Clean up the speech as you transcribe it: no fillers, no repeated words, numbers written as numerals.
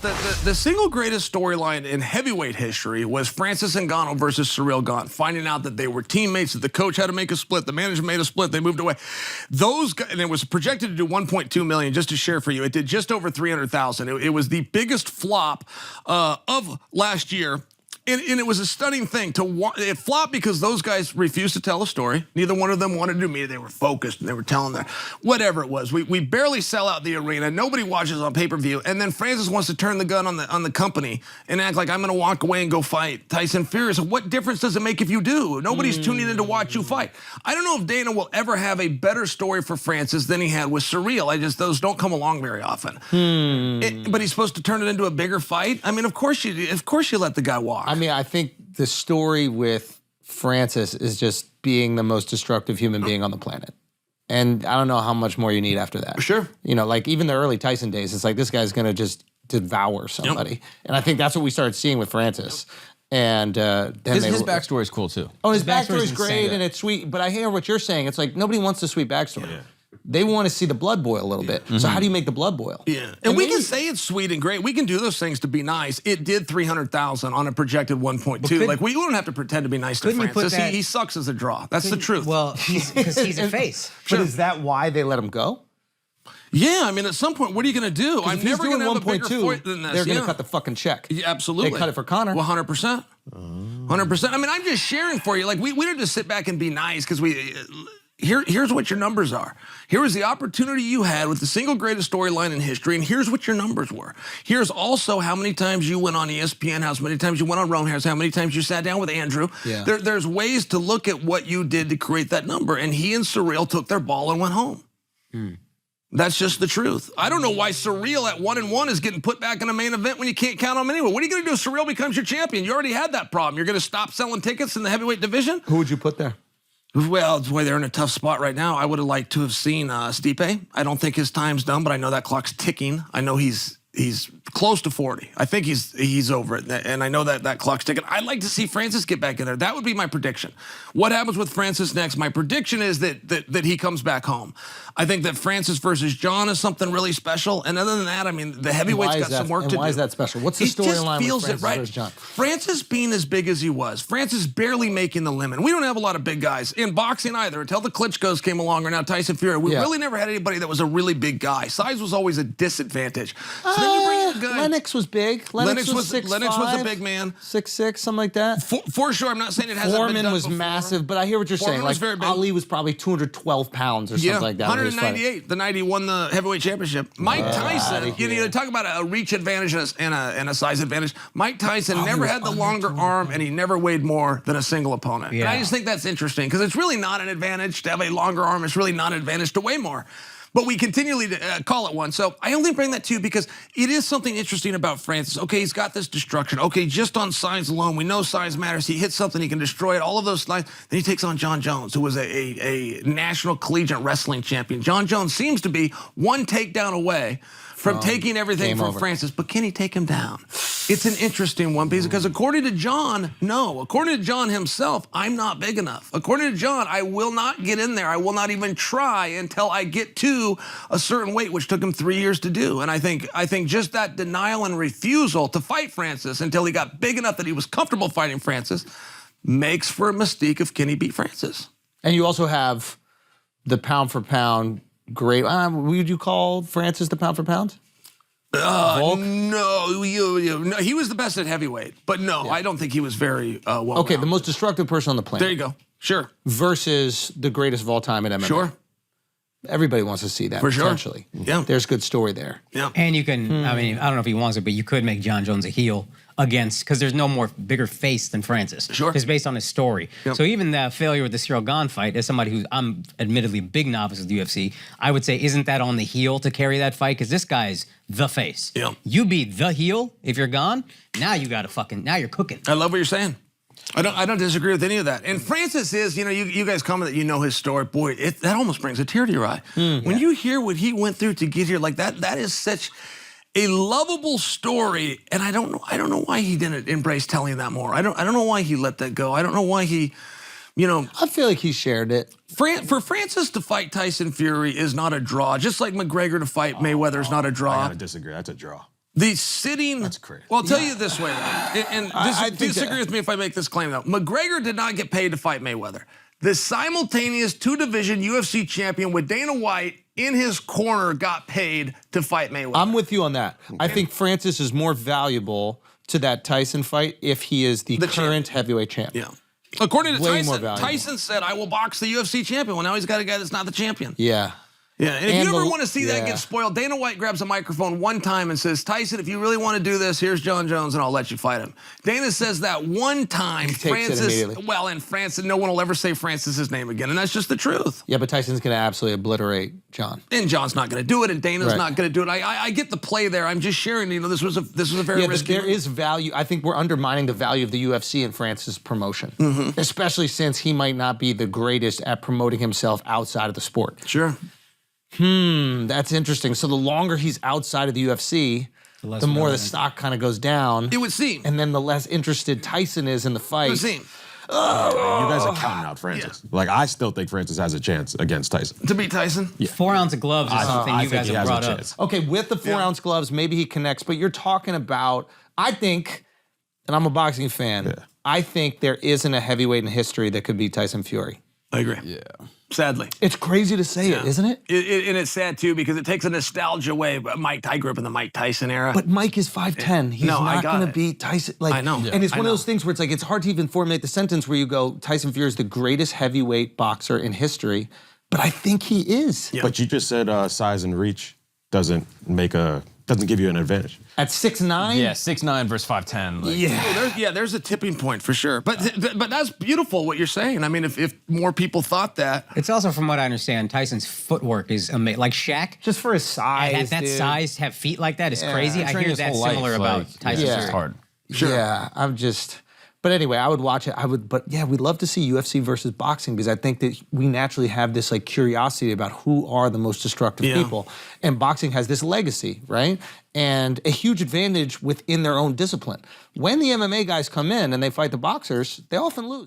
The single greatest storyline in heavyweight history was Francis Ngannou versus Ciryl Gane, finding out that they were teammates, that the coach had to make a split, the manager made a split, they moved away. Those guys, and it was projected to do 1.2 million, just to share for you. It did just over 300,000. It was the biggest flop of last year. And it was a stunning thing. It flopped because those guys refused to tell a story. Neither one of them wanted to do media. They were focused and they were telling their, whatever it was. We barely sell out the arena. Nobody watches on pay-per-view. And then Francis wants to turn the gun on the company and act like I'm going to walk away and go fight Tyson Fury. So what difference does it make if you do? Nobody's tuning in to watch you fight. I don't know if Dana will ever have a better story for Francis than he had with Ciryl. Those don't come along very often. But he's supposed to turn it into a bigger fight. I mean, of course you let the guy walk. I mean, I think the story with Francis is just being the most destructive human being on the planet. And I don't know how much more you need after that. Sure. You know, like even the early Tyson days, it's like this guy's going to just devour somebody. Yep. And I think that's what we started seeing with Francis. And then his backstory is cool too. Oh, his backstory is great and it's sweet. But I hear what you're saying. It's like nobody wants the sweet backstory. Yeah. They want to see the blood boil a little bit. So how do you make the blood boil? Yeah, and we can say it's sweet and great. We can do those things to be nice. It did 300,000 on a projected 1.2. Like we don't have to pretend to be nice to Francis. He sucks as a draw. That's the truth. Well, because he's a face. But is that why they let him go? Yeah, I mean, at some point, what are you going to do? I'm never going to have a bigger fight than this. They're going to cut the fucking check. Yeah, absolutely. They cut it for Conor. 100%. 100%. I mean, I'm just sharing for you. Like, we don't just sit back and be nice because here's what your numbers are. Here is the opportunity you had with the single greatest storyline in history, and here's what your numbers were. Here's also how many times you went on ESPN, how many times you went on Roan, how many times you sat down with Andrew. Yeah. There's ways to look at what you did to create that number, and he and Ciryl took their ball and went home. That's just the truth. I don't know why Ciryl at 1-1 is getting put back in a main event when you can't count on him anyway. What are you going to do if Ciryl becomes your champion? You already had that problem. You're going to stop selling tickets in the heavyweight division? Who would you put there? Well, boy, they're in a tough spot right now. I would have liked to have seen Stipe. I don't think his time's done, but I know that clock's ticking. I know he's close to 40. I think he's over it, and I know that clock's ticking. I'd like to see Francis get back in there. That would be my prediction. What happens with Francis next? My prediction is that he comes back home. I think that Francis versus John is something really special, and other than that, I mean, the heavyweight's got some work to do. Why is that special? What's the storyline with Francis versus John? Francis being as big as he was, Francis barely making the limit. We don't have a lot of big guys in boxing either until the Klitschko's came along, or now Tyson Fury. We really never had anybody that was a really big guy. Size was always a disadvantage. So then you bring in a guy. Lennox was big. Lennox was 6'5". Lennox was a big man. 6'6", something like that. For sure. I'm not saying it hasn't been done Foreman was before. massive, but I hear what you're saying. Like Ali was probably 212 pounds or something like that. 198 the night he won the heavyweight championship. Mike Tyson, you talk about a reach advantage and a size advantage. Mike Tyson never had the longer arm, and he never weighed more than a single opponent. Yeah. And I just think that's interesting because it's really not an advantage to have a longer arm. It's really not an advantage to weigh more. But we continually call it one. So I only bring that to you because it is something interesting about Francis. Okay, he's got this destruction. Okay, just on size alone, we know size matters. He hits something, he can destroy it, all of those slides. Then he takes on John Jones, who was a national collegiant wrestling champion. John Jones seems to be one takedown away from taking everything from Francis, but can he take him down? It's an interesting one because according to John, no. According to John himself, I'm not big enough. According to John, I will not get in there. I will not even try until I get to a certain weight, which took him 3 years to do. And I think just that denial and refusal to fight Francis until he got big enough that he was comfortable fighting Francis makes for a mystique of can he beat Francis. And you also have the pound for pound great. Would you call Francis the pound for pound? No, he was the best at heavyweight, but no, I don't think he was very well. Okay, the most destructive person on the planet. There you go. Sure. Versus the greatest of all time in MMA. Sure. Everybody wants to see that, for sure. Potentially. Yeah. There's good story there. Yeah. And you can, I mean, I don't know if he wants it, but you could make John Jones a heel against, because there's no more bigger face than Francis. Sure. It's based on his story. Yep. So even the failure with the Ciryl Gane fight, as somebody who's, I'm admittedly a big novice of the UFC, I would say, isn't that on the heel to carry that fight? Because this guy's the face. Yeah. You be the heel if you're gone, now you got to now you're cooking. I love what you're saying. I don't disagree with any of that. And Francis is, you guys comment that you know his story. Boy, that almost brings a tear to your eye. When you hear what he went through to get here, like that is such a lovable story. And I don't know why he didn't embrace telling that more. I don't know why he let that go. I don't know why he, I feel like he shared it. For Francis to fight Tyson Fury is not a draw. Just like McGregor to fight Mayweather is not a draw. I gotta disagree. That's a draw. The sitting. That's crazy. Well, I'll tell you this way, though, and disagree with me if I make this claim, though. McGregor did not get paid to fight Mayweather. The simultaneous two-division UFC champion with Dana White in his corner got paid to fight Mayweather. I'm with you on that. I think Francis is more valuable to that Tyson fight if he is the current heavyweight champion. Yeah. According to Way more Tyson, valuable. Tyson said, I will box the UFC champion. Well, now he's got a guy that's not the champion. Yeah. Yeah, and if And you ever the- want to see that yeah. get spoiled, Dana White grabs a microphone one time and says, Tyson, if you really want to do this, here's John Jones and I'll let you fight him. Dana says that one time, takes it Francis, immediately. well, and Francis, no one will ever say Francis's name again, and that's just the truth. Yeah, but Tyson's going to absolutely obliterate John. And John's not going to do it, and Dana's Right. not going to do it. I get the play there. I'm just sharing, this was a very Yeah, but risky there move. is value. I think we're undermining the value of the UFC in Francis' promotion, especially since he might not be the greatest at promoting himself outside of the sport. Sure. That's interesting. So the longer he's outside of the UFC, the more the relevant. stock kind of goes down. It would seem. And then the less interested Tyson is in the It fight. would seem. You guys are counting out Francis. Like, I still think Francis has a chance against Tyson. To beat Tyson? 4 ounce of gloves is something I you think guys he have has a brought up. chance. Okay, with the 4-ounce gloves, maybe he connects, but you're talking about, I think, and I'm a boxing fan, I think there isn't a heavyweight in history that could beat Tyson Fury. I agree. Yeah. Sadly. It's crazy to say it, isn't it? And it's sad, too, because it takes a nostalgia away. But I grew up in the Mike Tyson era. But Mike is 5'10". He's No, I not got going to it. beat Tyson. Like, I know. And it's I one know. of those things where it's like, it's hard to even formulate the sentence where you go, Tyson Fury is the greatest heavyweight boxer in history. But I think he is. Yeah. But you just said size and reach doesn't give you an advantage. At 6'9"? Yeah, 6'9" versus 5'10". Like, Yeah. There's a tipping point for sure. But that's beautiful what you're saying. I mean, if more people thought that. It's also, from what I understand, Tyson's footwork is amazing. Like Shaq, Just for his size, at that dude. size, to have feet like that is crazy. I trained hear his that whole life, similar like, about Tyson yeah. It's Fury. hard. Yeah, but anyway, I would watch it. But yeah, we'd love to see UFC versus boxing because I think that we naturally have this like curiosity about who are the most destructive people. And boxing has this legacy, right? And a huge advantage within their own discipline. When the MMA guys come in and they fight the boxers, they often lose.